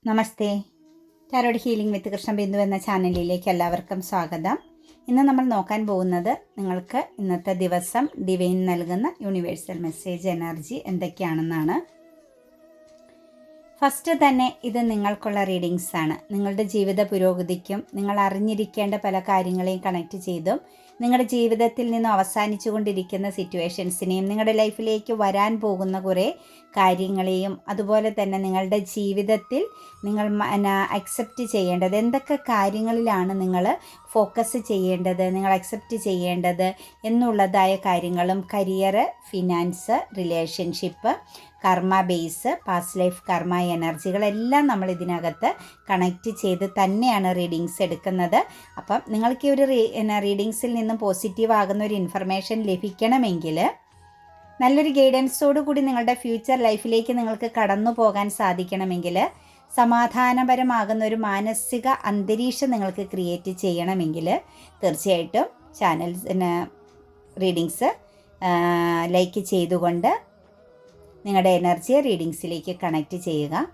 നമസ്തേ. Tarot healing വിത്ത് കൃഷ്ണ ബിന്ദു എന്ന ചാനലിലേക്ക് എല്ലാവർക്കും സ്വാഗതം. ഇന്ന് നമ്മൾ നോക്കാൻ പോകുന്നത് നിങ്ങൾക്ക് ഇന്നത്തെ ദിവസം ഡിവൈൻ നൽകുന്ന യൂണിവേഴ്സൽ മെസ്സേജ് എനർജി എന്തൊക്കെയാണെന്നാണ്. ഫസ്റ്റ് തന്നെ ഇത് നിങ്ങൾക്കുള്ള റീഡിങ്സ് ആണ്. നിങ്ങളുടെ ജീവിത പുരോഗതിക്കും നിങ്ങൾ അറിഞ്ഞിരിക്കേണ്ട പല കാര്യങ്ങളെയും കണക്ട് ചെയ്തും നിങ്ങളുടെ ജീവിതത്തിൽ നിന്നും അവസാനിച്ചു കൊണ്ടിരിക്കുന്ന സിറ്റുവേഷൻസിനെയും നിങ്ങളുടെ ലൈഫിലേക്ക് വരാൻ പോകുന്ന കുറേ കാര്യങ്ങളെയും അതുപോലെ തന്നെ നിങ്ങളുടെ ജീവിതത്തിൽ നിങ്ങൾ അക്സെപ്റ്റ് ചെയ്യേണ്ടത് എന്തൊക്കെ കാര്യങ്ങളിലാണ് നിങ്ങൾ ഫോക്കസ് ചെയ്യേണ്ടത്, നിങ്ങൾ അക്സെപ്റ്റ് ചെയ്യേണ്ടത് എന്നുള്ളതായ കാര്യങ്ങളും കരിയർ, ഫിനാൻസ്, റിലേഷൻഷിപ്പ്, കർമ്മ ബേസ്, പാസ്റ്റ് ലൈഫ് കർമ്മ എനർജികളെല്ലാം നമ്മൾ ഇതിനകത്ത് കണക്റ്റ് ചെയ്ത് തന്നെയാണ് റീഡിങ്സ് എടുക്കുന്നത്. അപ്പം നിങ്ങൾക്ക് ഈ ഒരു റീഡിങ്സിൽ നിന്നും പോസിറ്റീവ് ആകുന്ന ഒരു ഇൻഫർമേഷൻ ലഭിക്കണമെങ്കിൽ നല്ലൊരു ഗൈഡൻസോടു കൂടി നിങ്ങളുടെ ഫ്യൂച്ചർ ലൈഫിലേക്ക് നിങ്ങൾക്ക് കടന്നു പോകാൻ സാധിക്കണമെങ്കിൽ സമാധാനപരമാകുന്ന ഒരു മാനസിക അന്തരീക്ഷം നിങ്ങൾക്ക് ക്രിയേറ്റ് ചെയ്യണമെങ്കിൽ തീർച്ചയായിട്ടും ചാനൽ റീഡിങ്സ് ലൈക്ക് ചെയ്തുകൊണ്ട് നിങ്ങളുടെ എനർജിയെ റീഡിങ്സിലേക്ക് കണക്റ്റ് ചെയ്യുക.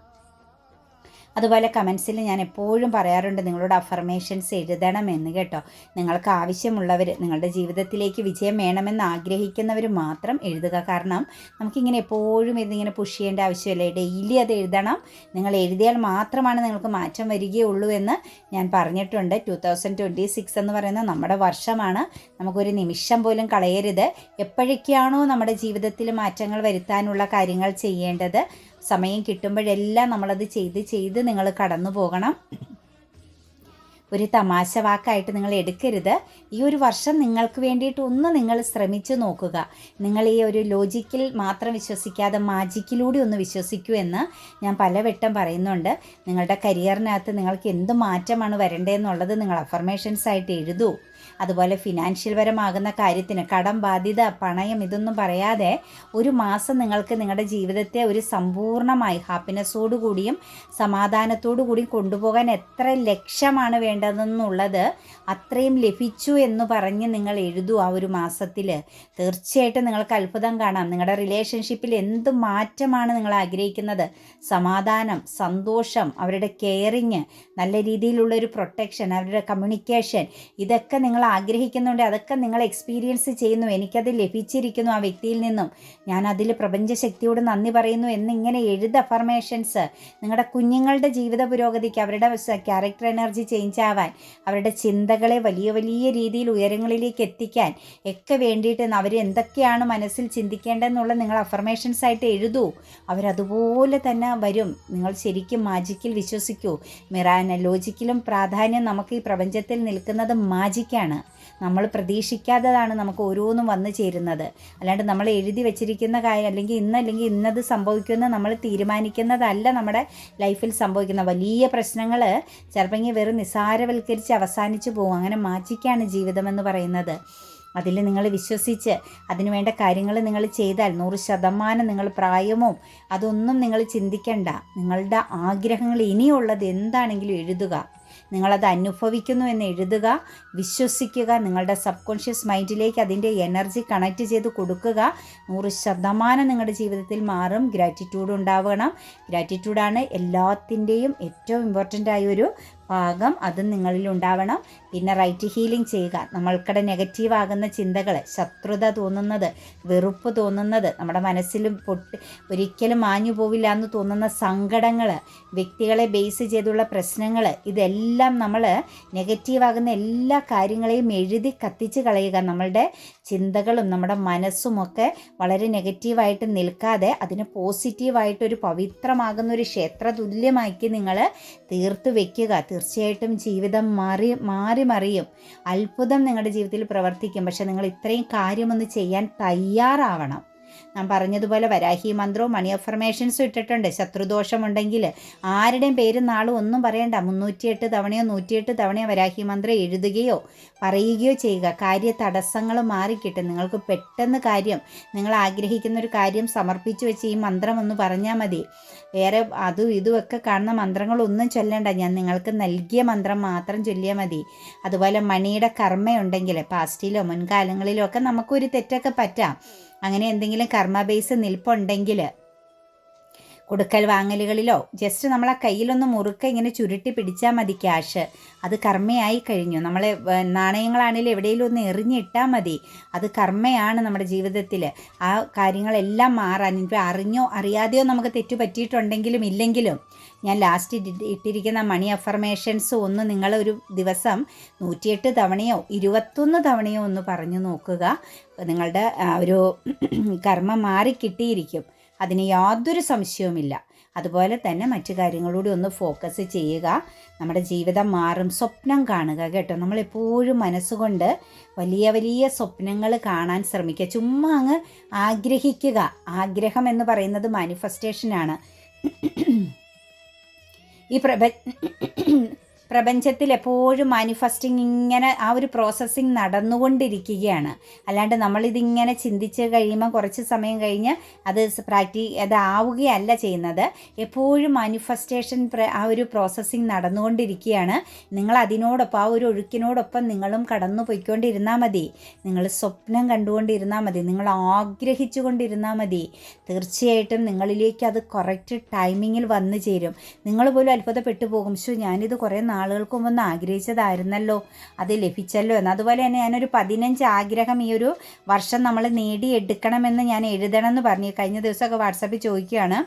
അതുപോലെ കമൻസിൽ ഞാൻ എപ്പോഴും പറയാറുണ്ട് നിങ്ങളോട് അഫർമേഷൻസ് എഴുതണമെന്ന് കേട്ടോ. നിങ്ങൾക്ക് ആവശ്യമുള്ളവർ, നിങ്ങളുടെ ജീവിതത്തിലേക്ക് വിജയം വേണമെന്ന് ആഗ്രഹിക്കുന്നവർ മാത്രം എഴുതുക. കാരണം നമുക്കിങ്ങനെ എപ്പോഴും ഇതിങ്ങനെ പുഷ് ചെയ്യേണ്ട ആവശ്യമില്ല. ഡെയിലി അത് എഴുതണം. നിങ്ങൾ എഴുതിയാൽ മാത്രമാണ് നിങ്ങൾക്ക് മാറ്റം വരികയുള്ളൂ എന്ന് ഞാൻ പറഞ്ഞിട്ടുണ്ട്. 2026 എന്ന് പറയുന്ന നമ്മുടെ വർഷമാണ്. നമുക്കൊരു നിമിഷം പോലും കളയരുത്. എപ്പോഴൊക്കെയാണോ നമ്മുടെ ജീവിതത്തിൽ മാറ്റങ്ങൾ വരുത്താനുള്ള കാര്യങ്ങൾ ചെയ്യേണ്ടത്, സമയം കിട്ടുമ്പോഴെല്ലാം നമ്മളത് ചെയ്ത് നിങ്ങൾ കടന്നു പോകണം. ഒരു തമാശ വാക്കായിട്ട് നിങ്ങൾ എടുക്കരുത്. ഈ ഒരു വർഷം നിങ്ങൾക്ക് വേണ്ടിയിട്ട് ഒന്ന് നിങ്ങൾ ശ്രമിച്ചു നോക്കുക. നിങ്ങൾ ഈ ഒരു ലോജിക്കിൽ മാത്രം വിശ്വസിക്കാതെ മാജിക്കിലൂടെ ഒന്ന് വിശ്വസിക്കൂ എന്ന് ഞാൻ പലവട്ടം പറയുന്നുണ്ട്. നിങ്ങളുടെ കരിയറിനകത്ത് നിങ്ങൾക്ക് എന്ത് മാറ്റമാണ് വരേണ്ടതെന്നുള്ളത് നിങ്ങൾ അഫർമേഷൻസ് ആയിട്ട് എഴുതൂ. അതുപോലെ ഫിനാൻഷ്യൽ പരമാകുന്ന കാര്യത്തിന് കടം, ബാധ്യത, പണയം ഇതൊന്നും പറയാതെ ഒരു മാസം നിങ്ങൾക്ക് നിങ്ങളുടെ ജീവിതത്തെ ഒരു സമ്പൂർണ്ണമായി ഹാപ്പിനെസ്സോടു കൂടിയും സമാധാനത്തോടു കൂടിയും കൊണ്ടുപോകാൻ എത്ര ലക്ഷ്യമാണ് വേണ്ടതെന്നുള്ളത് അത്രയും ലഭിച്ചു എന്ന് പറഞ്ഞ് നിങ്ങൾ എഴുതൂ. ആ ഒരു മാസത്തിൽ തീർച്ചയായിട്ടും നിങ്ങൾക്ക് അത്ഭുതം കാണാം. നിങ്ങളുടെ റിലേഷൻഷിപ്പിൽ എന്ത് മാറ്റമാണ് നിങ്ങൾ ആഗ്രഹിക്കുന്നത്? സമാധാനം, സന്തോഷം, അവരുടെ കെയറിങ്, നല്ല രീതിയിലുള്ളൊരു പ്രൊട്ടക്ഷൻ, അവരുടെ കമ്മ്യൂണിക്കേഷൻ, ഇതൊക്കെ നിങ്ങൾ ആഗ്രഹിക്കുന്നുണ്ട്. അതൊക്കെ നിങ്ങൾ എക്സ്പീരിയൻസ് ചെയ്യുന്നു. എനിക്കത് ലഭിച്ചിരിക്കുന്നു ആ വ്യക്തിയിൽ നിന്നും. ഞാൻ അതിൽ പ്രപഞ്ചശക്തിയോട് നന്ദി പറയുന്നു എന്നിങ്ങനെ എഴുത അഫർമേഷൻസ്. നിങ്ങളുടെ കുഞ്ഞുങ്ങളുടെ ജീവിത പുരോഗതിക്ക്, അവരുടെ ക്യാരക്ടർ എനർജി ചേഞ്ച് ആവാൻ, അവരുടെ ചിന്തകളെ വലിയ വലിയ രീതിയിൽ ഉയരങ്ങളിലേക്ക് എത്തിക്കാൻ ഒക്കെ വേണ്ടിയിട്ട് അവർ എന്തൊക്കെയാണ് മനസ്സിൽ ചിന്തിക്കേണ്ടതെന്നുള്ള നിങ്ങൾ അഫർമേഷൻസ് ആയിട്ട് എഴുതൂ. അവരതുപോലെ തന്നെ വരും. നിങ്ങൾ ശരിക്കും മാജിക്കിൽ വിശ്വസിക്കൂ. ലോജിക്കിലും പ്രാധാന്യം നമുക്ക് ഈ പ്രപഞ്ചത്തിൽ നിൽക്കുന്നത് മാജിക്കാണ്. നമ്മൾ പ്രതീക്ഷിക്കാത്തതാണ് നമുക്ക് ഓരോന്നും വന്നു ചേരുന്നത്. അല്ലാണ്ട് നമ്മൾ എഴുതി വെച്ചിരിക്കുന്ന കാര്യം അല്ലെങ്കിൽ ഇന്നത് സംഭവിക്കുമെന്ന് നമ്മൾ തീരുമാനിക്കുന്നതല്ല നമ്മുടെ ലൈഫിൽ സംഭവിക്കുന്ന വലിയ പ്രശ്നങ്ങൾ ചിലപ്പോൾ വെറും നിസ്സാരവൽക്കരിച്ച് അവസാനിച്ചു പോകും. അങ്ങനെ മാജിക്കാണ് ജീവിതമെന്ന് പറയുന്നത്. അതിൽ നിങ്ങൾ വിശ്വസിച്ച് അതിനുവേണ്ട കാര്യങ്ങൾ നിങ്ങൾ ചെയ്താൽ 100% നിങ്ങൾ പ്രായമോ അതൊന്നും നിങ്ങൾ ചിന്തിക്കേണ്ട. നിങ്ങളുടെ ആഗ്രഹങ്ങൾ ഇനിയുള്ളത് എന്താണെങ്കിലും എഴുതുക. നിങ്ങളത് അനുഭവിക്കുന്നു എന്ന് എഴുതുക, വിശ്വസിക്കുക. നിങ്ങളുടെ സബ് കോൺഷ്യസ് മൈൻഡിലേക്ക് അതിൻ്റെ എനർജി കണക്റ്റ് ചെയ്ത് കൊടുക്കുക. 100% നിങ്ങളുടെ ജീവിതത്തിൽ മാറും. ഗ്രാറ്റിറ്റ്യൂഡ് ഉണ്ടാവണം. ഗ്രാറ്റിറ്റ്യൂഡാണ് എല്ലാത്തിൻ്റെയും ഏറ്റവും ഇമ്പോർട്ടൻ്റ് ആയൊരു ഭാഗം. അത് നിങ്ങളിൽ ഉണ്ടാവണം. പിന്നെ റൈറ്റ് ഹീലിംഗ് ചെയ്യുക. നമ്മൾക്കിടെ നെഗറ്റീവ് ആകുന്ന ചിന്തകൾ, ശത്രുത തോന്നുന്നത്, വെറുപ്പ് തോന്നുന്നത്, നമ്മുടെ മനസ്സിലും ഒരിക്കലും മാഞ്ഞു പോവില്ല എന്ന് തോന്നുന്ന സങ്കടങ്ങൾ, വ്യക്തികളെ ബേസ് ചെയ്തുള്ള പ്രശ്നങ്ങൾ, ഇതെല്ലാം നമ്മൾ നെഗറ്റീവാകുന്ന എല്ലാ കാര്യങ്ങളെയും എഴുതി കത്തിച്ച് കളയുക. നമ്മളുടെ ചിന്തകളും നമ്മുടെ മനസ്സുമൊക്കെ വളരെ നെഗറ്റീവായിട്ട് നിൽക്കാതെ അതിന് പോസിറ്റീവായിട്ടൊരു പവിത്രമാകുന്ന ഒരു ക്ഷേത്ര തുല്യമാക്കി നിങ്ങൾ തീർത്ത് വയ്ക്കുക. തീർച്ചയായിട്ടും ജീവിതം മാറി മറിയും. അത്ഭുതം നിങ്ങളുടെ ജീവിതത്തിൽ പ്രവർത്തിക്കും. പക്ഷെ നിങ്ങൾ ഇത്രയും കാര്യമൊന്ന് ചെയ്യാൻ തയ്യാറാവണം. ഞാൻ പറഞ്ഞതുപോലെ വരാഹി മന്ത്രവും മണി അഫർമേഷൻസും ഇട്ടിട്ടുണ്ട്. ശത്രുദോഷമുണ്ടെങ്കിൽ ആരുടെയും പേരും നാളും ഒന്നും പറയണ്ട. 308 തവണയോ 108 തവണയോ വരാഹി മന്ത്രം എഴുതുകയോ പറയുകയോ ചെയ്യുക. കാര്യ തടസ്സങ്ങൾ മാറിക്കിട്ടും. നിങ്ങൾക്ക് പെട്ടെന്ന് കാര്യം, നിങ്ങൾ ആഗ്രഹിക്കുന്ന ഒരു കാര്യം സമർപ്പിച്ചു വെച്ച് ഈ മന്ത്രം ഒന്ന് പറഞ്ഞാൽ മതി. വേറെ അതും ഇതുമൊക്കെ കാണുന്ന മന്ത്രങ്ങളൊന്നും ചൊല്ലേണ്ട. ഞാൻ നിങ്ങൾക്ക് നൽകിയ മന്ത്രം മാത്രം ചൊല്ലിയാൽ മതി. അതുപോലെ മണിയുടെ കർമ്മയുണ്ടെങ്കിൽ പാസ്റ്റിലോ മുൻകാലങ്ങളിലോ ഒക്കെ നമുക്കൊരു തെറ്റൊക്കെ പറ്റാം. അങ്ങനെ എന്തെങ്കിലും കർമ്മ ബേസ് നിൽപ്പുണ്ടെങ്കിൽ കൊടുക്കൽ വാങ്ങലുകളിലോ ജസ്റ്റ് നമ്മളെ കയ്യിലൊന്ന് മുറുക്ക ഇങ്ങനെ ചുരുട്ടി പിടിച്ചാൽ മതി ക്യാഷ്, അത് കർമ്മയായി കഴിഞ്ഞു. നമ്മൾ നാണയങ്ങളാണെങ്കിലും എവിടെയെങ്കിലും ഒന്ന് എറിഞ്ഞിട്ടാൽ മതി, അത് കർമ്മയാണ് നമ്മുടെ ജീവിതത്തിൽ. ആ കാര്യങ്ങളെല്ലാം മാറാൻ ഇപ്പോൾ അറിഞ്ഞോ അറിയാതെയോ നമുക്ക് തെറ്റു പറ്റിയിട്ടുണ്ടെങ്കിലും ഇല്ലെങ്കിലും ഞാൻ ലാസ്റ്റ് ഇട്ടിരിക്കുന്ന മണി അഫർമേഷൻസ് ഒന്ന് നിങ്ങളൊരു ദിവസം 108 തവണയോ 21 തവണയോ ഒന്ന് പറഞ്ഞു നോക്കുക. നിങ്ങളുടെ ഒരു കർമ്മം മാറി കിട്ടിയിരിക്കും, അതിന് യാതൊരു സംശയവുമില്ല. അതുപോലെ തന്നെ മറ്റു കാര്യങ്ങളോട് ഒന്ന് ഫോക്കസ് ചെയ്യുക, നമ്മുടെ ജീവിതം മാറും. സ്വപ്നം കാണുക കേട്ടോ, നമ്മളെപ്പോഴും മനസ്സുകൊണ്ട് വലിയ വലിയ സ്വപ്നങ്ങൾ കാണാൻ ശ്രമിക്കുക. ചുമ്മാ അങ്ങ് ആഗ്രഹിക്കുക. ആഗ്രഹം എന്ന് പറയുന്നത് മാനിഫെസ്റ്റേഷനാണ്. ഈ പ്രപഞ്ചത്തിൽ എപ്പോഴും മാനിഫെസ്റ്റിംഗ് ഇങ്ങനെ ആ ഒരു പ്രോസസ്സിങ് നടന്നുകൊണ്ടിരിക്കുകയാണ്. അല്ലാണ്ട് നമ്മളിതിങ്ങനെ ചിന്തിച്ച് കഴിയുമ്പോൾ കുറച്ച് സമയം കഴിഞ്ഞ് അതാവുകയല്ല ചെയ്യുന്നത്. എപ്പോഴും മാനിഫെസ്റ്റേഷൻ ആ ഒരു പ്രോസസ്സിങ് നടന്നുകൊണ്ടിരിക്കുകയാണ്. നിങ്ങൾ അതിനോടൊപ്പം ആ ഒരു ഒഴുക്കിനോടൊപ്പം നിങ്ങളും കടന്നു പോയിക്കൊണ്ടിരുന്നാൽ മതി. നിങ്ങൾ സ്വപ്നം കണ്ടുകൊണ്ടിരുന്നാൽ മതി, നിങ്ങൾ ആഗ്രഹിച്ചു കൊണ്ടിരുന്നാൽ മതി. തീർച്ചയായിട്ടും നിങ്ങളിലേക്ക് അത് കറക്റ്റ് ടൈമിങ്ങിൽ വന്നു ചേരും. നിങ്ങൾ പോലും അത്ഭുതപ്പെട്ടു പോകും, ഞാനിത് കുറേ നാളുകൾക്ക് മുമ്പ് ആഗ്രഹിച്ചതായിരുന്നല്ലോ, അത് ലഭിച്ചല്ലോ എന്ന്. അതുപോലെ തന്നെ ഞാനൊരു 15 ആഗ്രഹം ഈ ഒരു വർഷം നമ്മൾ നേടിയെടുക്കണമെന്ന് ഞാൻ എഴുതണമെന്ന് പറഞ്ഞു. കഴിഞ്ഞ ദിവസമൊക്കെ വാട്സാപ്പിൽ ചോദിക്കുകയാണ്,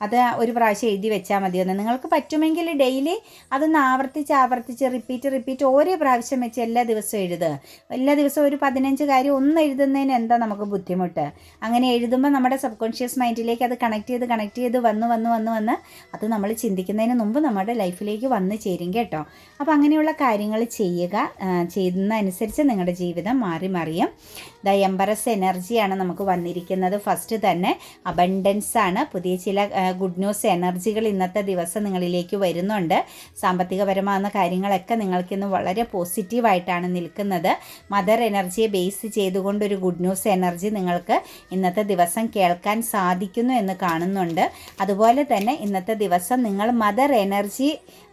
അത് ഒരു പ്രാവശ്യം എഴുതി വെച്ചാൽ മതിയെന്ന്. നിങ്ങൾക്ക് പറ്റുമെങ്കിൽ ഡെയിലി അതൊന്ന് ആവർത്തിച്ച് റിപ്പീറ്റ് ഓരോ പ്രാവശ്യം വെച്ച് എല്ലാ ദിവസവും എഴുതുക. എല്ലാ ദിവസവും ഒരു 15 കാര്യം ഒന്ന് എഴുതുന്നതിന് എന്താ നമുക്ക് ബുദ്ധിമുട്ട്? അങ്ങനെ എഴുതുമ്പോൾ നമ്മുടെ സബ് കോൺഷ്യസ് മൈൻഡിലേക്ക് അത് കണക്ട് ചെയ്ത് വന്ന് അത് നമ്മൾ ചിന്തിക്കുന്നതിന് മുമ്പ് നമ്മുടെ ലൈഫിലേക്ക് വന്ന് ചേരും കേട്ടോ. അപ്പോൾ അങ്ങനെയുള്ള കാര്യങ്ങൾ ചെയ്യുക. ചെയ്യുന്നതനുസരിച്ച് നിങ്ങളുടെ ജീവിതം മറിയും. എംബറസ് എനർജിയാണ് നമുക്ക് വന്നിരിക്കുന്നത്. ഫസ്റ്റ് തന്നെ അബണ്ടൻസ് ആണ്. പുതിയ ചില ഗുഡ് ന്യൂസ് എനർജികൾ ഇന്നത്തെ ദിവസം നിങ്ങളിലേക്ക് വരുന്നുണ്ട്. സാമ്പത്തികപരമാകുന്ന കാര്യങ്ങളൊക്കെ നിങ്ങൾക്കിന്ന് വളരെ പോസിറ്റീവായിട്ടാണ് നിൽക്കുന്നത്. മദർ എനർജിയെ ബേസ് ചെയ്തുകൊണ്ടൊരു ഗുഡ് ന്യൂസ് എനർജി നിങ്ങൾക്ക് ഇന്നത്തെ ദിവസം കേൾക്കാൻ സാധിക്കുന്നു എന്ന് കാണുന്നുണ്ട്. അതുപോലെ തന്നെ ഇന്നത്തെ ദിവസം നിങ്ങൾ മദർ എനർജി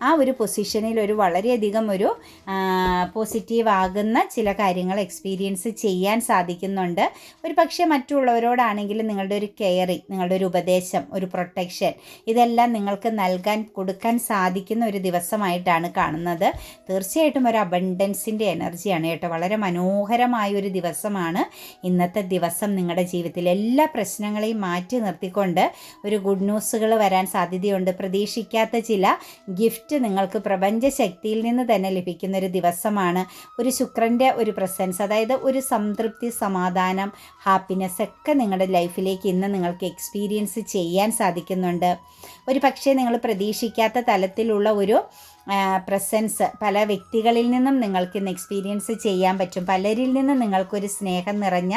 ആ ഒരു പൊസിഷനിൽ ഒരു വളരെയധികം ഒരു പോസിറ്റീവ് ആകുന്ന ചില കാര്യങ്ങൾ എക്സ്പീരിയൻസ് ചെയ്യാൻ സാധിക്കുന്നുണ്ട്. ഒരു പക്ഷേ മറ്റുള്ളവരോടാണെങ്കിലും നിങ്ങളുടെ ഒരു കെയറിങ്, നിങ്ങളുടെ ഒരു ഉപദേശം, ഒരു പ്രൊട്ടക്ഷൻ, ഇതെല്ലാം നിങ്ങൾക്ക് കൊടുക്കാൻ സാധിക്കുന്ന ഒരു ദിവസമായിട്ടാണ് കാണുന്നത്. തീർച്ചയായിട്ടും ഒരു അബണ്ടൻസിൻ്റെ എനർജിയാണ് കേട്ടോ. വളരെ മനോഹരമായ ഒരു ദിവസമാണ് ഇന്നത്തെ ദിവസം. നിങ്ങളുടെ ജീവിതത്തിൽ എല്ലാ പ്രശ്നങ്ങളെയും മാറ്റി നിർത്തിക്കൊണ്ട് ഒരു ഗുഡ് ന്യൂസുകൾ വരാൻ സാധ്യതയുണ്ട്. പ്രതീക്ഷിക്കാത്ത ചില ഗിഫ്റ്റ് നിങ്ങൾക്ക് പ്രപഞ്ച ശക്തിയിൽ നിന്ന് തന്നെ ലഭിക്കുന്ന ഒരു ദിവസമാണ്. ഒരു ശുക്രൻ്റെ ഒരു പ്രസൻസ്, അതായത് ഒരു സംതൃപ്തി, സമാധാനം, ഹാപ്പിനെസ് ഒക്കെ നിങ്ങളുടെ ലൈഫിലേക്ക് ഇന്ന് നിങ്ങൾക്ക് എക്സ്പീരിയൻസ് ചെയ്യാൻ സാധിക്കുന്നുണ്ട്. ഒരു പക്ഷേ നിങ്ങൾ പ്രതീക്ഷിക്കാത്ത തലത്തിലുള്ള ഒരു പ്രസൻസ് പല വ്യക്തികളിൽ നിന്നും നിങ്ങൾക്ക് ഇന്ന് എക്സ്പീരിയൻസ് ചെയ്യാൻ പറ്റും. പലരിൽ നിന്നും നിങ്ങൾക്കൊരു സ്നേഹം നിറഞ്ഞ,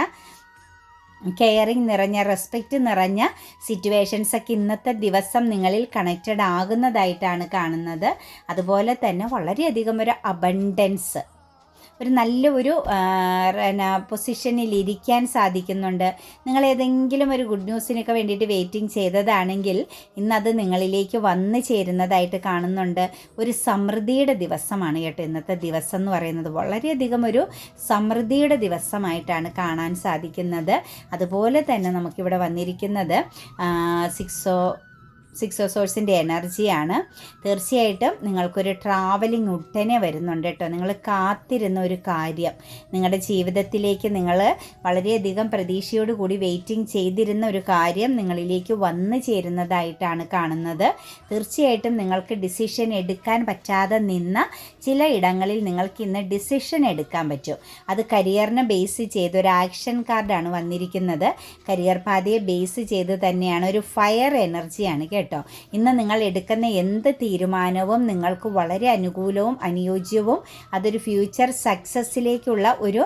കെയറിങ് നിറഞ്ഞ, റെസ്പെക്റ്റ് നിറഞ്ഞ സിറ്റുവേഷൻസൊക്കെ ഇന്നത്തെ ദിവസം നിങ്ങളിൽ കണക്റ്റഡ് ആകുന്നതായിട്ടാണ് കാണുന്നത്. അതുപോലെ തന്നെ വളരെയധികം ഒരു അബണ്ടൻസ്, ഒരു നല്ല ഒരു പൊസിഷനിൽ ഇരിക്കാൻ സാധിക്കുന്നുണ്ട്. നിങ്ങൾ ഏതെങ്കിലും ഒരു ഗുഡ് ന്യൂസിനൊക്കെ വേണ്ടിയിട്ട് വെയിറ്റിംഗ് ചെയ്തതാണെങ്കിൽ ഇന്നത് നിങ്ങളിലേക്ക് വന്നു ചേരുന്നതായിട്ട് കാണുന്നുണ്ട്. ഒരു സമൃദ്ധിയുടെ ദിവസമാണ് കേട്ടോ ഇന്നത്തെ ദിവസം എന്ന് പറയുന്നത്. വളരെയധികം ഒരു സമൃദ്ധിയുടെ ദിവസമായിട്ടാണ് കാണാൻ സാധിക്കുന്നത്. അതുപോലെ തന്നെ നമുക്കിവിടെ വന്നിരിക്കുന്നത് സിക്സ് ഓഫ് സോഴ്സിൻ്റെ എനർജിയാണ്. തീർച്ചയായിട്ടും നിങ്ങൾക്കൊരു ട്രാവലിംഗ് ഉടനെ വരുന്നുണ്ട് കേട്ടോ. നിങ്ങൾ കാത്തിരുന്ന ഒരു കാര്യം നിങ്ങളുടെ ജീവിതത്തിലേക്ക്, നിങ്ങൾ വളരെയധികം പ്രതീക്ഷയോടുകൂടി വെയിറ്റിംഗ് ചെയ്തിരുന്ന ഒരു കാര്യം നിങ്ങളിലേക്ക് വന്നു ചേരുന്നതായിട്ടാണ് കാണുന്നത്. തീർച്ചയായിട്ടും നിങ്ങൾക്ക് ഡിസിഷൻ എടുക്കാൻ പറ്റാതെ നിന്ന ചില ഇടങ്ങളിൽ നിങ്ങൾക്ക് ഇന്ന് ഡിസിഷൻ എടുക്കാൻ പറ്റും. അത് കരിയറിനെ ബേസ് ചെയ്ത് ഒരു ആക്ഷൻ കാർഡാണ് വന്നിരിക്കുന്നത്. കരിയർ പാതയെ ബേസ് ചെയ്ത് തന്നെയാണ്, ഒരു ഫയർ എനർജിയാണ് കേട്ടോ. ഇന്ന് നിങ്ങൾ എടുക്കുന്ന എന്ത് തീരുമാനവും നിങ്ങൾക്ക് വളരെ അനുകൂലവും അനുയോജ്യവും അതൊരു ഫ്യൂച്ചർ സക്സസ്സിലേക്കുള്ള ഒരു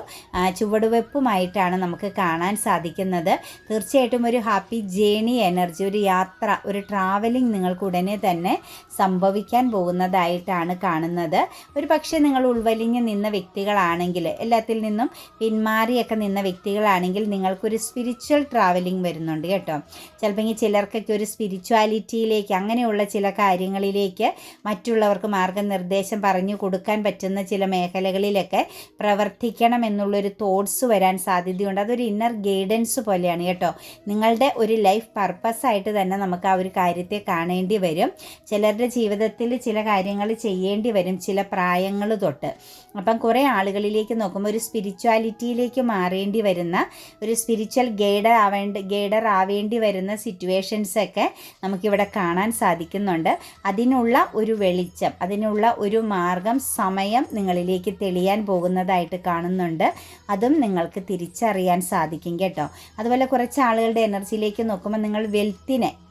ചുവടുവെപ്പുമായിട്ടാണ് നമുക്ക് കാണാൻ സാധിക്കുന്നത്. തീർച്ചയായിട്ടും ഒരു ഹാപ്പി ജേണി എനർജി, ഒരു യാത്ര, ഒരു ട്രാവലിംഗ് നിങ്ങൾക്ക് ഉടനെ തന്നെ സംഭവിക്കാൻ പോകുന്നതായിട്ടാണ് കാണുന്നത്. ഒരു പക്ഷേ നിങ്ങൾ ഉൾവലിഞ്ഞ് നിന്ന വ്യക്തികളാണെങ്കിൽ, എല്ലാത്തിൽ നിന്നും പിന്മാറിയൊക്കെ നിന്ന വ്യക്തികളാണെങ്കിൽ നിങ്ങൾക്കൊരു സ്പിരിച്വൽ ട്രാവലിംഗ് വരുന്നുണ്ട് കേട്ടോ. ചിലപ്പോൾ ചിലർക്കൊക്കെ ഒരു സ്പിരിച്വാലിറ്റി സ്പിരിച്വാലിറ്റിയിലേക്ക് അങ്ങനെയുള്ള ചില കാര്യങ്ങളിലേക്ക് മറ്റുള്ളവർക്ക് മാർഗനിർദ്ദേശം പറഞ്ഞു കൊടുക്കാൻ പറ്റുന്ന ചില മേഖലകളിലൊക്കെ പ്രവർത്തിക്കണം എന്നുള്ളൊരു തോട്ട്സ് വരാൻ സാധ്യതയുണ്ട്. അതൊരു ഇന്നർ ഗൈഡൻസ് പോലെയാണ് കേട്ടോ. നിങ്ങളുടെ ഒരു ലൈഫ് പർപ്പസായിട്ട് തന്നെ നമുക്ക് ആ ഒരു കാര്യത്തെ കാണേണ്ടി വരും. ചിലരുടെ ജീവിതത്തിൽ ചില കാര്യങ്ങൾ ചെയ്യേണ്ടി വരും ചില പ്രായങ്ങൾ തൊട്ട്. അപ്പം കുറേ ആളുകളിലേക്ക് നോക്കുമ്പോൾ ഒരു സ്പിരിച്വാലിറ്റിയിലേക്ക് മാറേണ്ടി വരുന്ന, ഒരു സ്പിരിച്വൽ ഗൈഡർ ആവേണ്ടി വരുന്ന സിറ്റുവേഷൻസൊക്കെ നമുക്കിവിടെ കാണാൻ സാധിക്കുന്നുണ്ട്. അതിനുള്ള ഒരു വെളിച്ചം, അതിനുള്ള ഒരു മാർഗം, സമയം നിങ്ങളിലേക്ക് തെളിയാൻ പോകുന്നതായിട്ട് കാണുന്നുണ്ട്. അതും നിങ്ങൾക്ക് തിരിച്ചറിയാൻ സാധിക്കും കേട്ടോ. അതുപോലെ കുറച്ച് ആളുകളുടെ എനർജിയിലേക്ക് നോക്കുമ്പോൾ നിങ്ങൾ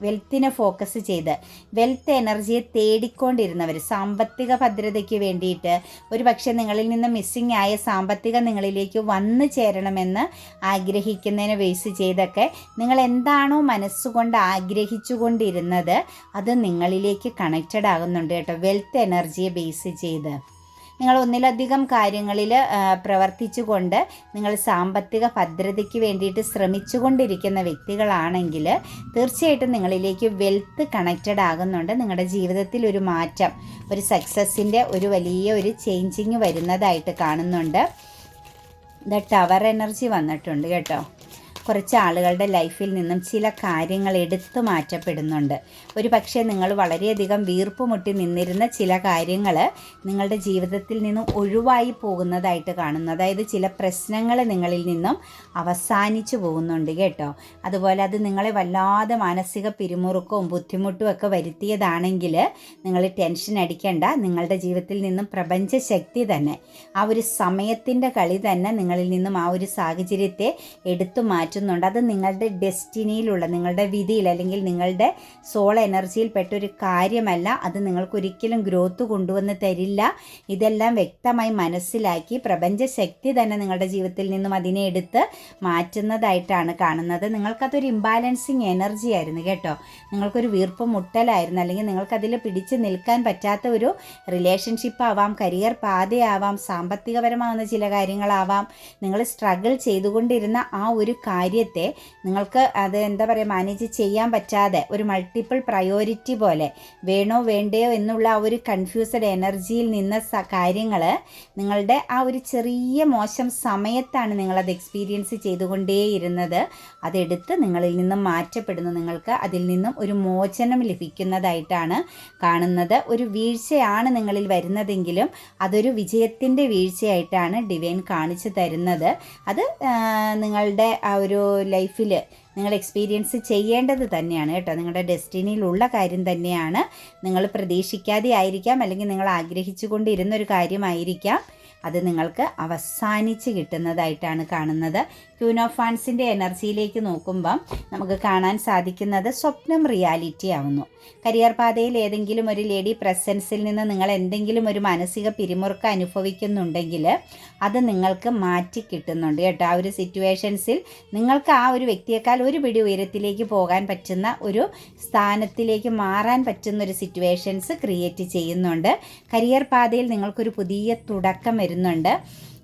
വെൽത്തിനെ ഫോക്കസ് ചെയ്ത് വെൽത്ത് എനർജിയെ തേടിക്കൊണ്ടിരുന്നവർ, സാമ്പത്തിക ഭദ്രതയ്ക്ക് വേണ്ടിയിട്ട് ഒരു പക്ഷേ നിങ്ങളിൽ നിന്ന് മിസ്സിങ് ആയ സാമ്പത്തിക നിങ്ങളിലേക്ക് വന്നു ചേരണമെന്ന് ആഗ്രഹിക്കുന്നതിനെ ബേസ് ചെയ്തൊക്കെ നിങ്ങൾ എന്താണോ മനസ്സുകൊണ്ട് ആഗ്രഹിച്ചുകൊണ്ടിരുന്നത് അത് നിങ്ങളിലേക്ക് കണക്റ്റഡ് ആകുന്നുണ്ട് കേട്ടോ. വെൽത്ത് എനർജിയെ ബേസ് ചെയ്ത് നിങ്ങൾ ഒന്നിലധികം കാര്യങ്ങളിൽ പ്രവർത്തിച്ചുകൊണ്ട് നിങ്ങൾ സാമ്പത്തിക ഭദ്രതയ്ക്ക് വേണ്ടിയിട്ട് ശ്രമിച്ചുകൊണ്ടിരിക്കുന്ന വ്യക്തികളാണെങ്കിൽ തീർച്ചയായിട്ടും നിങ്ങളിലേക്ക് വെൽത്ത് കണക്റ്റഡ് ആകുന്നുണ്ട്. നിങ്ങളുടെ ജീവിതത്തിൽ ഒരു മാറ്റം, ഒരു സക്സസ്സിൻ്റെ ഒരു വലിയ ഒരു ചേഞ്ചിങ് വരുന്നതായിട്ട് കാണുന്നുണ്ട്. ടവർ എനർജി വന്നിട്ടുണ്ട് കേട്ടോ. കുറച്ച് ആളുകളുടെ ലൈഫിൽ നിന്നും ചില കാര്യങ്ങൾ എടുത്തു മാറ്റപ്പെടുന്നുണ്ട്. ഒരു പക്ഷേ നിങ്ങൾ വളരെയധികം വീർപ്പുമുട്ടി നിന്നിരുന്ന ചില കാര്യങ്ങൾ നിങ്ങളുടെ ജീവിതത്തിൽ നിന്നും ഒഴിവായി പോകുന്നതായിട്ട് കാണുന്നു. അതായത് ചില പ്രശ്നങ്ങൾ നിങ്ങളിൽ നിന്നും അവസാനിച്ചു പോകുന്നുണ്ട് കേട്ടോ. അതുപോലെ അത് നിങ്ങളെ വല്ലാതെ മാനസിക പിരിമുറുക്കവും ബുദ്ധിമുട്ടും ഒക്കെ വരുത്തിയതാണെങ്കിൽ നിങ്ങൾ ടെൻഷൻ അടിക്കേണ്ട. നിങ്ങളുടെ ജീവിതത്തിൽ നിന്നും പ്രപഞ്ച ശക്തി തന്നെ, ആ ഒരു സമയത്തിൻ്റെ കളി തന്നെ നിങ്ങളിൽ നിന്നും ആ ഒരു സാഹചര്യത്തെ എടുത്തു മാറ്റുന്നുണ്ട്. അത് നിങ്ങളുടെ ഡെസ്റ്റിനിയിലുള്ള, നിങ്ങളുടെ വിധിയിൽ അല്ലെങ്കിൽ നിങ്ങളുടെ സോൾ എനർജിയിൽ പെട്ടൊരു കാര്യമല്ല. അത് നിങ്ങൾക്കൊരിക്കലും ഗ്രോത്ത് കൊണ്ടുവന്ന് തരില്ല. ഇതെല്ലാം വ്യക്തമായി മനസ്സിലാക്കി പ്രപഞ്ച ശക്തി തന്നെ നിങ്ങളുടെ ജീവിതത്തിൽ നിന്നും അതിനെ എടുത്ത് മാറ്റുന്നതായിട്ടാണ് കാണുന്നത്. നിങ്ങൾക്കതൊരു ഇംബാലൻസിങ് എനർജി ആയിരുന്നു കേട്ടോ. നിങ്ങൾക്കൊരു വീർപ്പ് മുട്ടലായിരുന്നു, അല്ലെങ്കിൽ നിങ്ങൾക്കതിൽ പിടിച്ച് നിൽക്കാൻ പറ്റാത്ത ഒരു റിലേഷൻഷിപ്പ് ആവാം, കരിയർ പാതയാവാം, സാമ്പത്തികപരമാകുന്ന ചില കാര്യങ്ങളാവാം. നിങ്ങൾ സ്ട്രഗിൾ ചെയ്തുകൊണ്ടിരുന്ന ആ ഒരു കാര്യത്തെ നിങ്ങൾക്ക് അത് എന്താ പറയുക മാനേജ് ചെയ്യാൻ പറ്റാതെ ഒരു മൾട്ടിപ്പിൾ പ്രയോറിറ്റി പോലെ വേണോ വേണ്ടയോ എന്നുള്ള ആ ഒരു കൺഫ്യൂസ്ഡ് എനർജിയിൽ നിന്ന കാര്യങ്ങൾ നിങ്ങളുടെ ആ ഒരു ചെറിയ മോശം സമയത്താണ് നിങ്ങളത് എക്സ്പീരിയൻസ് ചെയ്തുകൊണ്ടേയിരുന്നത്. അതെടുത്ത് നിങ്ങളിൽ നിന്നും മാറ്റപ്പെടുന്നു. നിങ്ങൾക്ക് അതിൽ നിന്നും ഒരു മോചനം ലഭിക്കുന്നതായിട്ടാണ് കാണുന്നത്. ഒരു വീഴ്ചയാണ് നിങ്ങളിൽ വരുന്നതെങ്കിലും അതൊരു വിജയത്തിൻ്റെ വീഴ്ചയായിട്ടാണ് ഡിവൈൻ കാണിച്ചു തരുന്നത്. അത് നിങ്ങളുടെ ആ ഒരു ലൈഫിൽ നിങ്ങൾ എക്സ്പീരിയൻസ് ചെയ്യേണ്ടത് തന്നെയാണ് കേട്ടോ. നിങ്ങളുടെ ഡെസ്റ്റിനിയിലുള്ള കാര്യം തന്നെയാണ്. നിങ്ങൾ പ്രതീക്ഷിക്കാതെ ആയിരിക്കാം, അല്ലെങ്കിൽ നിങ്ങൾ ആഗ്രഹിച്ചു കൊണ്ടിരുന്നൊരു കാര്യമായിരിക്കാം. അത് നിങ്ങൾക്ക് അവസാനിച്ച് കിട്ടുന്നതായിട്ടാണ് കാണുന്നത്. ക്യൂൻ ഓഫ് വാൻസിൻ്റെ എനർജിയിലേക്ക് നോക്കുമ്പം നമുക്ക് കാണാൻ സാധിക്കുന്നത് സ്വപ്നം റിയാലിറ്റി ആവുന്നു. കരിയർ പാതയിൽ ഏതെങ്കിലും ഒരു ലേഡി പ്രസൻസിൽ നിന്ന് നിങ്ങൾ എന്തെങ്കിലും ഒരു മാനസിക പിരിമുറുക്കം അനുഭവിക്കുന്നുണ്ടെങ്കിൽ അത് നിങ്ങൾക്ക് മാറ്റി കിട്ടുന്നുണ്ട് കേട്ടോ. ആ ഒരു സിറ്റുവേഷൻസിൽ നിങ്ങൾക്ക് ആ ഒരു വ്യക്തിയേക്കാൾ ഒരു പിടി ഉയരത്തിലേക്ക് പോകാൻ പറ്റുന്ന ഒരു സ്ഥാനത്തിലേക്ക് മാറാൻ പറ്റുന്ന ഒരു സിറ്റുവേഷൻസ് ക്രിയേറ്റ് ചെയ്യുന്നുണ്ട്. കരിയർ പാതയിൽ നിങ്ങൾക്കൊരു പുതിയ തുടക്കം വരുന്നുണ്ട്.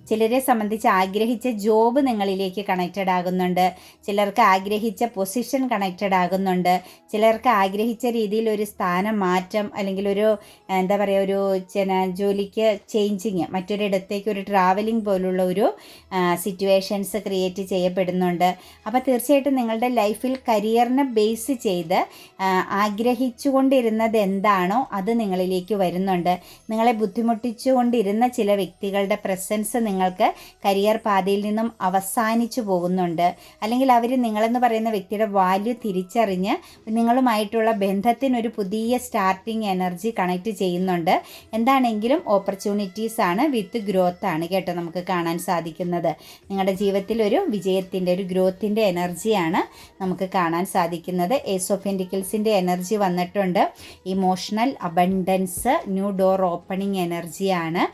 ചിലരെ സംബന്ധിച്ച് ആഗ്രഹിച്ച ജോബ് നിങ്ങളിലേക്ക് കണക്റ്റഡ് ആകുന്നുണ്ട്. ചിലർക്ക് ആഗ്രഹിച്ച പൊസിഷൻ കണക്റ്റഡ് ആകുന്നുണ്ട്. ചിലർക്ക് ആഗ്രഹിച്ച രീതിയിൽ ഒരു സ്ഥാനം മാറ്റം, അല്ലെങ്കിൽ ഒരു എന്താ പറയുക ഒരു ജോലിക്ക് ചേഞ്ചിങ്, മറ്റൊരിടത്തേക്ക് ഒരു ട്രാവലിംഗ് പോലുള്ള ഒരു സിറ്റുവേഷൻസ് ക്രിയേറ്റ് ചെയ്യപ്പെടുന്നുണ്ട്. അപ്പോൾ തീർച്ചയായിട്ടും നിങ്ങളുടെ ലൈഫിൽ കരിയറിനെ ബേസ് ചെയ്ത് ആഗ്രഹിച്ചുകൊണ്ടിരുന്നത് എന്താണോ അത് നിങ്ങളിലേക്ക് വരുന്നുണ്ട്. നിങ്ങളെ ബുദ്ധിമുട്ടിച്ചുകൊണ്ടിരുന്ന ചില വ്യക്തികളുടെ പ്രസൻസ് നിങ്ങൾക്ക് കരിയർ പാതയിൽ നിന്നും അവസാനിച്ചു പോകുന്നുണ്ട്. അല്ലെങ്കിൽ അവർ നിങ്ങളെന്ന് പറയുന്ന വ്യക്തിയുടെ വാല്യൂ തിരിച്ചറിഞ്ഞ് നിങ്ങളുമായിട്ടുള്ള ബന്ധത്തിനൊരു പുതിയ സ്റ്റാർട്ടിങ് എനർജി കണക്ട് ചെയ്യുന്നുണ്ട്. എന്താണെങ്കിലും ഓപ്പർച്യൂണിറ്റീസ് ആണ്, വിത്ത് ഗ്രോത്ത് ആണ് കേട്ടോ നമുക്ക് കാണാൻ സാധിക്കുന്നത്. നിങ്ങളുടെ ജീവിതത്തിൽ ഒരു വിജയത്തിൻ്റെ, ഒരു ഗ്രോത്തിൻ്റെ എനർജിയാണ് നമുക്ക് കാണാൻ സാധിക്കുന്നത്. ഏസ് ഓഫ് പെന്റിക്കിൾസിൻ്റെ എനർജി വന്നിട്ടുണ്ട്. Emotional abundance, new door opening എനർജിയാണ്.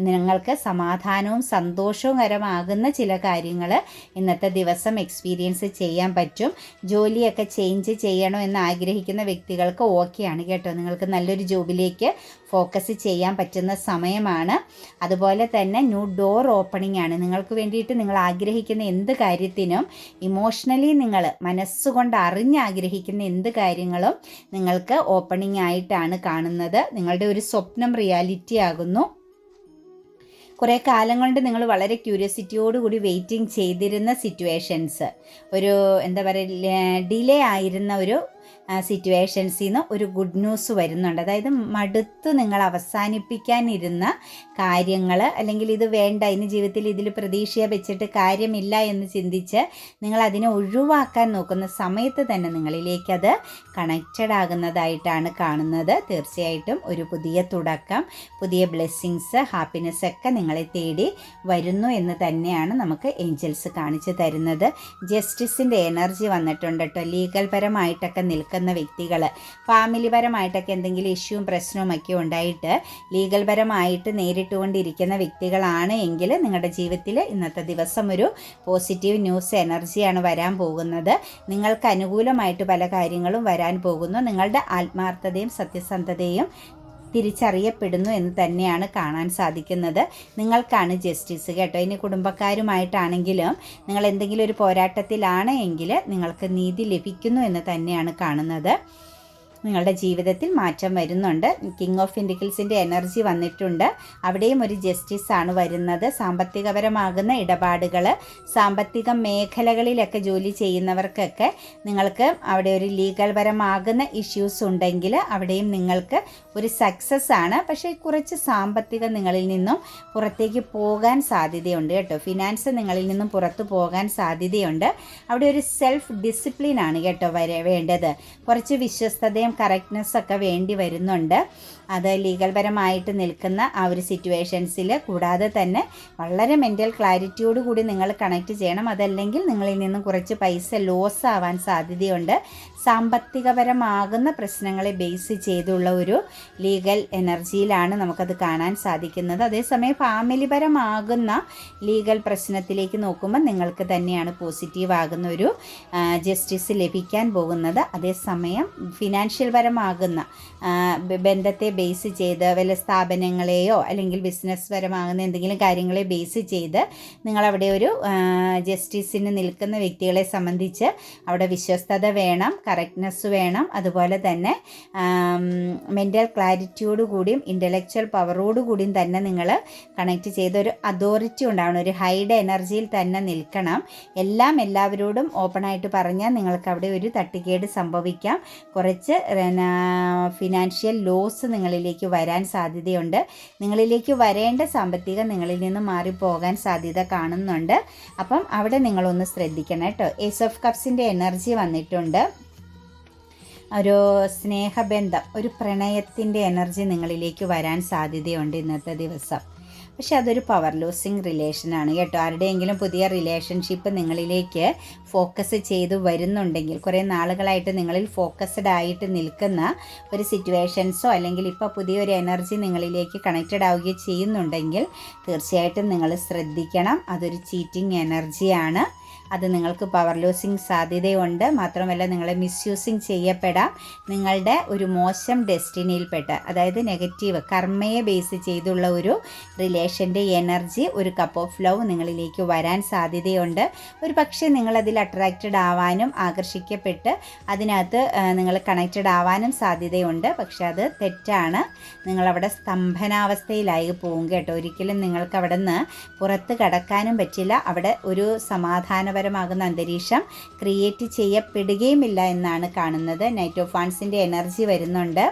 നിങ്ങൾക്ക് സമാധാനവും സന്തോഷകരമാകുന്ന ചില കാര്യങ്ങൾ ഇന്നത്തെ ദിവസം എക്സ്പീരിയൻസ് ചെയ്യാൻ പറ്റും. ജോലിയൊക്കെ ചേഞ്ച് ചെയ്യണോ എന്ന് ആഗ്രഹിക്കുന്ന വ്യക്തികൾക്ക് ഓക്കെയാണ് കേട്ടോ. നിങ്ങൾക്ക് നല്ലൊരു ജോബിലേക്ക് ഫോക്കസ് ചെയ്യാൻ പറ്റുന്ന സമയമാണ്. അതുപോലെ തന്നെ ന്യൂ ഡോർ ഓപ്പണിംഗ് ആണ്. നിങ്ങൾക്ക് വേണ്ടിയിട്ട് നിങ്ങൾ ആഗ്രഹിക്കുന്ന എന്ത് കാര്യത്തിനും ഇമോഷണലി നിങ്ങൾ മനസ്സുകൊണ്ട് അറിഞ്ഞാഗ്രഹിക്കുന്ന എന്ത് കാര്യങ്ങളും നിങ്ങൾക്ക് ഓപ്പണിംഗ് ആയിട്ടാണ് കാണുന്നത്. നിങ്ങളുടെ ഒരു സ്വപ്നം റിയാലിറ്റി ആകുന്നു. കുറേ കാലം കൊണ്ട് നിങ്ങൾ വളരെ ക്യൂരിയോസിറ്റിയോടുകൂടി വെയിറ്റിംഗ് ചെയ്തിരുന്ന സിറ്റുവേഷൻസ്, ഒരു എന്താ പറയുക ഡിലേ ആയിരുന്ന ഒരു സിറ്റുവേഷൻസിൽ നിന്ന് ഒരു ഗുഡ് ന്യൂസ് വരുന്നുണ്ട്. അതായത് മടുത്ത് നിങ്ങൾ അവസാനിപ്പിക്കാനിരുന്ന കാര്യങ്ങൾ, അല്ലെങ്കിൽ ഇത് വേണ്ട, ഇനി ജീവിതത്തിൽ ഇതിൽ പ്രതീക്ഷ വെച്ചിട്ട് കാര്യമില്ല എന്ന് ചിന്തിച്ച് നിങ്ങൾ അതിനെ ഒഴിവാക്കാൻ നോക്കുന്ന സമയത്ത് തന്നെ നിങ്ങളിലേക്കത് കണക്റ്റഡ് ആകുന്നതായിട്ടാണ് കാണുന്നത്. തീർച്ചയായിട്ടും ഒരു പുതിയ തുടക്കം, പുതിയ ബ്ലെസ്സിങ്സ്, ഹാപ്പിനെസ് ഒക്കെ നിങ്ങളെ തേടി വരുന്നു എന്ന് തന്നെയാണ് നമുക്ക് ഏഞ്ചൽസ് കാണിച്ചു തരുന്നത്. ജസ്റ്റിസിൻ്റെ എനർജി വന്നിട്ടുണ്ട് കേട്ടോ. ലീഗൽ പരമായിട്ടൊക്കെ നിൽക്കുന്ന വ്യക്തികൾ, ഫാമിലി പരമായിട്ടൊക്കെ എന്തെങ്കിലും ഇഷ്യൂവും പ്രശ്നവും ഒക്കെ ഉണ്ടായിട്ട് ലീഗൽ പരമായിട്ട് നേരിട്ടുകൊണ്ടിരിക്കുന്ന വ്യക്തികളാണ് എങ്കിൽ നിങ്ങളുടെ ജീവിതത്തിൽ ഇന്നത്തെ ദിവസം ഒരു പോസിറ്റീവ് ന്യൂസ് എനർജിയാണ് വരാൻ പോകുന്നത്. നിങ്ങൾക്ക് അനുകൂലമായിട്ട് പല കാര്യങ്ങളും വരാൻ പോകുന്നു. നിങ്ങളുടെ ആത്മാർത്ഥതയും സത്യസന്ധതയും തിരിച്ചറിയപ്പെടുന്നു എന്ന് തന്നെയാണ് കാണാൻ സാധിക്കുന്നത്. നിങ്ങൾക്കാണ് ജസ്റ്റിസ് കേട്ടോ. ഇനി കുടുംബക്കാരുമായിട്ടാണെങ്കിലും നിങ്ങൾ എന്തെങ്കിലും ഒരു പോരാട്ടത്തിലാണ് എങ്കിൽ നിങ്ങൾക്ക് നീതി ലഭിക്കുന്നു എന്ന് തന്നെയാണ് കാണുന്നത്. നിങ്ങളുടെ ജീവിതത്തിൽ മാറ്റം വരുന്നുണ്ട്. കിങ് ഓഫ് പെന്റിക്കിൾസിൻ്റെ എനർജി വന്നിട്ടുണ്ട്. അവിടെയും ഒരു ജസ്റ്റിസ് ആണ് വരുന്നത്. സാമ്പത്തികപരമാകുന്ന ഇടപാടുകൾ, സാമ്പത്തിക മേഖലകളിലൊക്കെ ജോലി ചെയ്യുന്നവർക്കൊക്കെ നിങ്ങൾക്ക് അവിടെ ഒരു ലീഗൽ പരമാകുന്ന ഇഷ്യൂസ് ഉണ്ടെങ്കിൽ അവിടെയും നിങ്ങൾക്ക് ഒരു സക്സസ് ആണ്. പക്ഷേ കുറച്ച് സാമ്പത്തികം നിങ്ങളിൽ നിന്നും പുറത്തേക്ക് പോകാൻ സാധ്യതയുണ്ട് കേട്ടോ. ഫിനാൻസ് നിങ്ങളിൽ നിന്നും പുറത്തു പോകാൻ സാധ്യതയുണ്ട്. അവിടെ ഒരു സെൽഫ് ഡിസിപ്ലിൻ ആണ് കേട്ടോ വേണ്ടത്. കുറച്ച് വിശ്വസ്തതയും കറക്റ്റ്നെസ് ഒക്കെ വേണ്ടി വരുന്നുണ്ട്. അത് ലീഗൽ പരമായിട്ട് നിൽക്കുന്ന ആ ഒരു സിറ്റുവേഷൻസിൽ. കൂടാതെ തന്നെ വളരെ മെൻ്റൽ ക്ലാരിറ്റിയോടുകൂടി നിങ്ങൾ കണക്ട് ചെയ്യണം. അതല്ലെങ്കിൽ നിങ്ങളിൽ നിന്നും കുറച്ച് പൈസ ലോസ് ആവാൻ സാധ്യതയുണ്ട്. സാമ്പത്തികപരമാകുന്ന പ്രശ്നങ്ങളെ ബേസ് ചെയ്തുള്ള ഒരു ലീഗൽ എനർജിയിലാണ് നമുക്കത് കാണാൻ സാധിക്കുന്നത്. അതേസമയം ഫാമിലി പരമാകുന്ന ലീഗൽ പ്രശ്നത്തിലേക്ക് നോക്കുമ്പോൾ നിങ്ങൾക്ക് തന്നെയാണ് പോസിറ്റീവ് ആകുന്ന ഒരു ജസ്റ്റിസ് ലഭിക്കാൻ പോകുന്നത്. അതേസമയം ഫിനാൻഷ്യൽ പരമാകുന്ന ബന്ധത്തെ ബേസ് ചെയ്ത് വല്ല സ്ഥാപനങ്ങളെയോ അല്ലെങ്കിൽ ബിസിനസ് പരമാകുന്ന എന്തെങ്കിലും കാര്യങ്ങളെ ബേസ് ചെയ്ത് നിങ്ങളവിടെ ഒരു ജസ്റ്റിസിന് നിൽക്കുന്ന വ്യക്തികളെ സംബന്ധിച്ച് അവിടെ വിശ്വസ്തത വേണം, കറക്റ്റ്നെസ് വേണം. അതുപോലെ തന്നെ മെൻ്റൽ ക്ലാരിറ്റിയോടുകൂടിയും ഇൻ്റലക്ച്വൽ പവറോടുകൂടിയും തന്നെ നിങ്ങൾ കണക്ട് ചെയ്ത ഒരു അതോറിറ്റി ഉണ്ടാവണം. ഒരു ഹൈഡ് എനർജിയിൽ തന്നെ നിൽക്കണം. എല്ലാം എല്ലാവരോടും ഓപ്പണായിട്ട് പറഞ്ഞാൽ നിങ്ങൾക്ക് അവിടെ ഒരു തട്ടുകേട് സംഭവിക്കാം. കുറച്ച് ഫിനാൻഷ്യൽ ലോസ് നിങ്ങളിലേക്ക് വരാൻ സാധ്യതയുണ്ട്. നിങ്ങളിലേക്ക് വരേണ്ട സാമ്പത്തികം നിങ്ങളിൽ നിന്ന് മാറിപ്പോകാൻ സാധ്യത കാണുന്നുണ്ട്. അപ്പം അവിടെ നിങ്ങളൊന്ന് ശ്രദ്ധിക്കണം കേട്ടോ. ഏസ് ഓഫ് കപ്സിൻ്റെ എനർജി വന്നിട്ടുണ്ട്. ഒരു സ്നേഹബന്ധം, ഒരു പ്രണയത്തിൻ്റെ എനർജി നിങ്ങളിലേക്ക് വരാൻ സാധ്യതയുണ്ട് ഇന്നത്തെ ദിവസം. പക്ഷെ അതൊരു പവർ ലൂസിങ് റിലേഷനാണ് കേട്ടോ. ആരുടെയെങ്കിലും പുതിയ റിലേഷൻഷിപ്പ് നിങ്ങളിലേക്ക് ഫോക്കസ് ചെയ്ത് വരുന്നുണ്ടെങ്കിൽ, കുറേ നാളുകളായിട്ട് നിങ്ങളിൽ ഫോക്കസ്ഡ് ആയിട്ട് നിൽക്കുന്ന ഒരു സിറ്റുവേഷൻസോ അല്ലെങ്കിൽ ഇപ്പോൾ പുതിയൊരു എനർജി നിങ്ങളിലേക്ക് കണക്റ്റഡ് ആവുകയോ ചെയ്യുന്നുണ്ടെങ്കിൽ തീർച്ചയായിട്ടും നിങ്ങൾ ശ്രദ്ധിക്കണം. അതൊരു ചീറ്റിംഗ് എനർജിയാണ്. അത് നിങ്ങൾക്ക് പവർ ലൂസിങ് സാധ്യതയുണ്ട്. മാത്രമല്ല നിങ്ങളെ മിസ്യൂസിങ് ചെയ്യപ്പെടാം. നിങ്ങളുടെ ഒരു മോശം ഡെസ്റ്റിനിയിൽപ്പെട്ട, അതായത് നെഗറ്റീവ് കർമ്മയെ ബേസ് ചെയ്തുള്ള ഒരു റിലേഷൻ്റെ എനർജി, ഒരു കപ്പ് ഓഫ് ലവ് നിങ്ങളിലേക്ക് വരാൻ സാധ്യതയുണ്ട്. ഒരു പക്ഷേ നിങ്ങളതിൽ അട്രാക്റ്റഡ് ആവാനും ആകർഷിക്കപ്പെട്ട് അതിനകത്ത് നിങ്ങൾ കണക്റ്റഡ് ആവാനും സാധ്യതയുണ്ട്. പക്ഷെ അത് തെറ്റാണ്. നിങ്ങളവിടെ സ്തംഭനാവസ്ഥയിലായി പോകും കേട്ടോ. ഒരിക്കലും നിങ്ങൾക്ക് അവിടെ നിന്ന് പുറത്ത് കടക്കാനും പറ്റില്ല. അവിടെ ഒരു സമാധാനപരമാകുന്ന അന്തരീക്ഷം ക്രിയേറ്റ് ചെയ്യപ്പെടുകയുമില്ല എന്നാണ് കാണുന്നത്. നൈറ്റ് ഓഫ് വാൻസിൻ്റെ എനർജി വരുന്നുണ്ട്.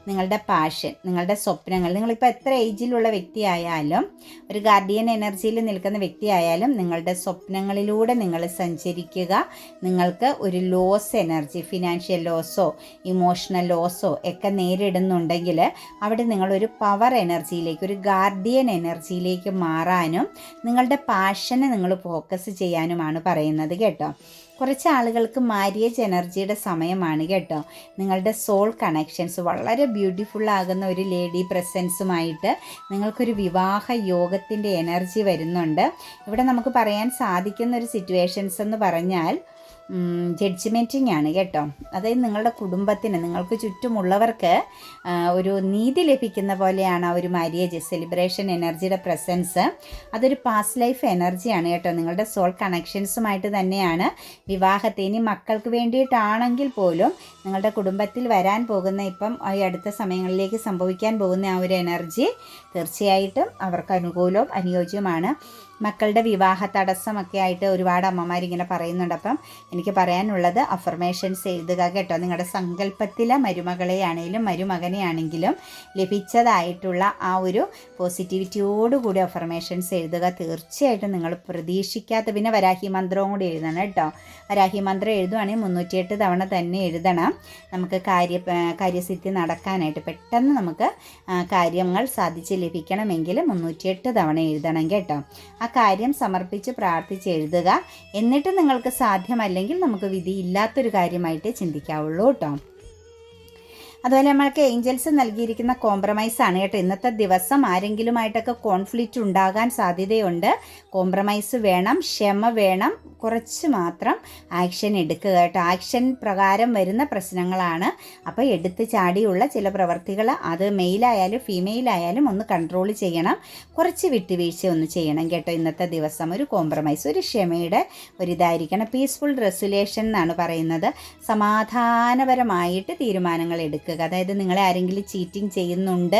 നിങ്ങളുടെ പാഷൻ, നിങ്ങളുടെ സ്വപ്നങ്ങൾ, നിങ്ങളിപ്പോൾ എത്ര ഏജിലുള്ള വ്യക്തിയായാലും, ഒരു ഗാർഡിയൻ എനർജിയിൽ നിൽക്കുന്ന വ്യക്തിയായാലും നിങ്ങളുടെ സ്വപ്നങ്ങളിലൂടെ നിങ്ങൾ സഞ്ചരിക്കുക. നിങ്ങൾക്ക് ഒരു ലോസ് എനർജി, ഫിനാൻഷ്യൽ ലോസോ ഇമോഷണൽ ലോസോ ഒക്കെ നേരിടുന്നുണ്ടെങ്കിൽ അവിടെ നിങ്ങളൊരു പവർ എനർജിയിലേക്ക്, ഒരു ഗാർഡിയൻ എനർജിയിലേക്ക് മാറാനും നിങ്ങളുടെ പാഷനെ നിങ്ങൾ ഫോക്കസ് ചെയ്യാനുമാണ് പറയുന്നത് കേട്ടോ. കുറച്ച് ആളുകൾക്ക് മാരിയേജ് എനർജിയുടെ സമയമാണ് കേട്ടോ. നിങ്ങളുടെ സോൾ കണക്ഷൻസ് വളരെ ബ്യൂട്ടിഫുൾ ആകുന്ന ഒരു ലേഡി പ്രസൻസുമായിട്ട് നിങ്ങൾക്കൊരു വിവാഹ യോഗത്തിൻ്റെ എനർജി വരുന്നുണ്ട്. ഇവിടെ നമുക്ക് പറയാൻ സാധിക്കുന്ന ഒരു സിറ്റുവേഷൻസ് എന്ന് പറഞ്ഞാൽ ജഡ്ജ്മെൻറ്റിംഗ് ആണ് കേട്ടോ. അതായത് നിങ്ങളുടെ കുടുംബത്തിന്, നിങ്ങൾക്ക് ചുറ്റുമുള്ളവർക്ക് ഒരു നീതി ലഭിക്കുന്ന പോലെയാണ് ആ ഒരു മാരിയേജ് സെലിബ്രേഷൻ എനർജിയുടെ പ്രസൻസ്. അതൊരു പാസ്റ്റ് ലൈഫ് എനർജിയാണ് കേട്ടോ. നിങ്ങളുടെ സോൾ കണക്ഷൻസുമായിട്ട് തന്നെയാണ് വിവാഹത്തെ. ഇനി മക്കൾക്ക് വേണ്ടിയിട്ടാണെങ്കിൽ പോലും നിങ്ങളുടെ കുടുംബത്തിൽ വരാൻ പോകുന്ന, ഇപ്പം ഈ അടുത്ത സമയങ്ങളിലേക്ക് സംഭവിക്കാൻ പോകുന്ന ആ ഒരു എനർജി തീർച്ചയായിട്ടും അവർക്ക് അനുകൂലവും അനുയോജ്യമാണ്. മക്കളുടെ വിവാഹ തടസ്സമൊക്കെ ആയിട്ട് ഒരുപാട് അമ്മമാരിങ്ങനെ പറയുന്നുണ്ട്. അപ്പം എനിക്ക് പറയാനുള്ളത് അഫർമേഷൻസ് എഴുതുക കേട്ടോ. നിങ്ങളുടെ സങ്കല്പത്തിലെ മരുമകളെയാണെങ്കിലും മരുമകനെയാണെങ്കിലും ലഭിച്ചതായിട്ടുള്ള ആ ഒരു പോസിറ്റിവിറ്റിയോടുകൂടി അഫർമേഷൻസ് എഴുതുക. തീർച്ചയായിട്ടും നിങ്ങൾ പ്രതീക്ഷിക്കാത്ത, പിന്നെ വരാഹി മന്ത്രവും കൂടി എഴുതണം കേട്ടോ. വരാഹി മന്ത്രം എഴുതുവാണെങ്കിൽ 308 തവണ തന്നെ എഴുതണം. നമുക്ക് കാര്യസിദ്ധി നടക്കാനായിട്ട്, പെട്ടെന്ന് നമുക്ക് കാര്യങ്ങൾ സാധിച്ച് ലഭിക്കണമെങ്കിൽ 308 തവണ എഴുതണം കേട്ടോ. ആ കാര്യം സമർപ്പിച്ച് പ്രാർത്ഥിച്ച് എഴുതുക. എന്നിട്ട് നിങ്ങൾക്ക് സാധ്യമല്ലെങ്കിൽ നമുക്ക് വിധിയില്ലാത്തൊരു കാര്യമായിട്ട് ചിന്തിക്കാവുള്ളൂ കേട്ടോ. അതുപോലെ നമ്മൾക്ക് ഏഞ്ചൽസ് നൽകിയിരിക്കുന്ന കോംപ്രമൈസാണ് കേട്ടോ. ഇന്നത്തെ ദിവസം ആരെങ്കിലുമായിട്ടൊക്കെ കോൺഫ്ലിക്റ്റ് ഉണ്ടാകാൻ സാധ്യതയുണ്ട്. കോംപ്രമൈസ് വേണം, ക്ഷമ വേണം, കുറച്ച് മാത്രം ആക്ഷൻ എടുക്കുക കേട്ടോ. ആക്ഷൻ പ്രകാരം വരുന്ന പ്രശ്നങ്ങളാണ്. അപ്പോൾ എടുത്ത് ചാടിയുള്ള ചില പ്രവർത്തികൾ, അത് മെയിലായാലും ഫീമെയിലായാലും ഒന്ന് കൺട്രോൾ ചെയ്യണം. കുറച്ച് വിട്ടുവീഴ്ച ഒന്ന് ചെയ്യണം കേട്ടോ. ഇന്നത്തെ ദിവസം ഒരു കോംപ്രമൈസ്, ഒരു ക്ഷമയുടെ ഒരിതായിരിക്കണം. പീസ്ഫുൾ റെസൊല്യൂഷൻ എന്നാണ് പറയുന്നത്. സമാധാനപരമായിട്ട് തീരുമാനങ്ങൾ എടുക്കുക. അതായത് നിങ്ങളെ ആരെങ്കിലും ചീറ്റിംഗ് ചെയ്യുന്നുണ്ട്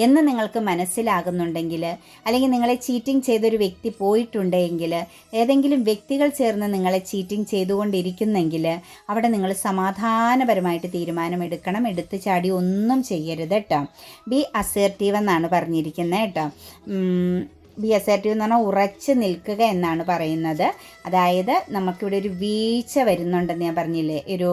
എന്ന് നിങ്ങൾക്ക് മനസ്സിലാകുന്നുണ്ടെങ്കിൽ, അല്ലെങ്കിൽ നിങ്ങളെ ചീറ്റിംഗ് ചെയ്തൊരു വ്യക്തി പോയിട്ടുണ്ടെങ്കിൽ, ഏതെങ്കിലും വ്യക്തികൾ ചേർന്ന് നിങ്ങളെ ചീറ്റിംഗ് ചെയ്തുകൊണ്ടിരിക്കുന്നെങ്കിൽ അവിടെ നിങ്ങൾ സമാധാനപരമായിട്ട് തീരുമാനമെടുക്കണം. എടുത്തു ചാടി ഒന്നും ചെയ്യരുത് കേട്ടോ. ബി അസേർട്ടീവ് എന്നാണ് പറഞ്ഞിരിക്കുന്നത് കേട്ടോ. ബി അസേർട്ടീവ് എന്ന് പറഞ്ഞാൽ ഉറച്ചു നിൽക്കുക എന്നാണ് പറയുന്നത്. അതായത് നമുക്കിവിടെ ഒരു വീഴ്ച വരുന്നുണ്ടെന്ന് ഞാൻ പറഞ്ഞില്ലേ, ഒരു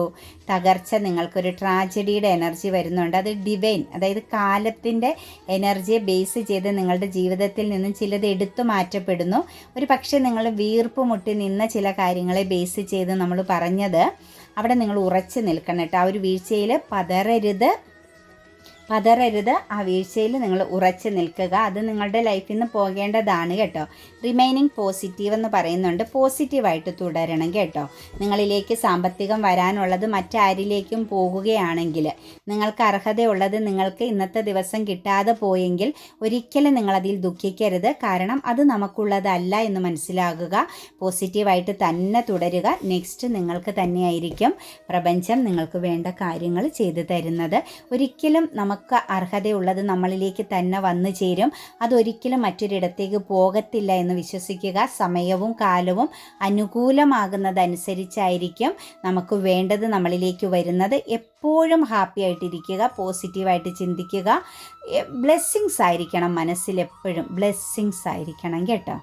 തകർച്ച, നിങ്ങൾക്കൊരു ട്രാജഡിയുടെ എനർജി വരുന്നുണ്ട്. അത് ഡിവൈൻ, അതായത് കാലത്തിൻ്റെ എനർജിയെ ബേസ് ചെയ്ത് നിങ്ങളുടെ ജീവിതത്തിൽ നിന്നും ചിലത് എടുത്തു മാറ്റപ്പെടുന്നു. ഒരു പക്ഷേ നിങ്ങൾ വീർപ്പ് മുട്ടി നിന്ന ചില കാര്യങ്ങളെ ബേസ് ചെയ്ത് നമ്മൾ പറഞ്ഞത്, അവിടെ നിങ്ങൾ ഉറച്ചു നിൽക്കണം കേട്ടോ. ആ ഒരു വീഴ്ചയിൽ പതറരുത്. ആ വീഴ്ചയിൽ നിങ്ങൾ ഉറച്ചു നിൽക്കുക. അത് നിങ്ങളുടെ ലൈഫിൽ നിന്ന് പോകേണ്ടതാണ് കേട്ടോ. റിമൈനിങ് പോസിറ്റീവ് എന്ന് പറയുന്നുണ്ട്. പോസിറ്റീവായിട്ട് തുടരണം കേട്ടോ. നിങ്ങളിലേക്ക് സാമ്പത്തികം വരാനുള്ളത് മറ്റാരിലേക്കും പോകുകയാണെങ്കിൽ, നിങ്ങൾക്ക് അർഹതയുള്ളത് നിങ്ങൾക്ക് ഇന്നത്തെ ദിവസം കിട്ടാതെ പോയെങ്കിൽ ഒരിക്കലും നിങ്ങളതിൽ ദുഃഖിക്കരുത്. കാരണം അത് നമുക്കുള്ളതല്ല എന്ന് മനസ്സിലാകുക. പോസിറ്റീവായിട്ട് തന്നെ തുടരുക. നെക്സ്റ്റ് നിങ്ങൾക്ക് തന്നെയായിരിക്കും പ്രപഞ്ചം നിങ്ങൾക്ക് വേണ്ട കാര്യങ്ങൾ ചെയ്തു തരുന്നത്. ഒരിക്കലും നമുക്ക് അർഹതയുള്ളത് നമ്മളിലേക്ക് തന്നെ വന്നു ചേരും. അതൊരിക്കലും മറ്റൊരിടത്തേക്ക് പോകത്തില്ല എന്ന് വിശ്വസിക്കുക. സമയവും കാലവും അനുകൂലമാകുന്നതനുസരിച്ചായിരിക്കും നമുക്ക് വേണ്ടത് നമ്മളിലേക്ക് വരുന്നത്. എപ്പോഴും ഹാപ്പി ആയിട്ടിരിക്കുക, പോസിറ്റീവായിട്ട് ചിന്തിക്കുക. ബ്ലെസ്സിങ്സ് ആയിരിക്കണം മനസ്സിൽ, എപ്പോഴും ബ്ലെസ്സിങ്സ് ആയിരിക്കണം കേട്ടോ.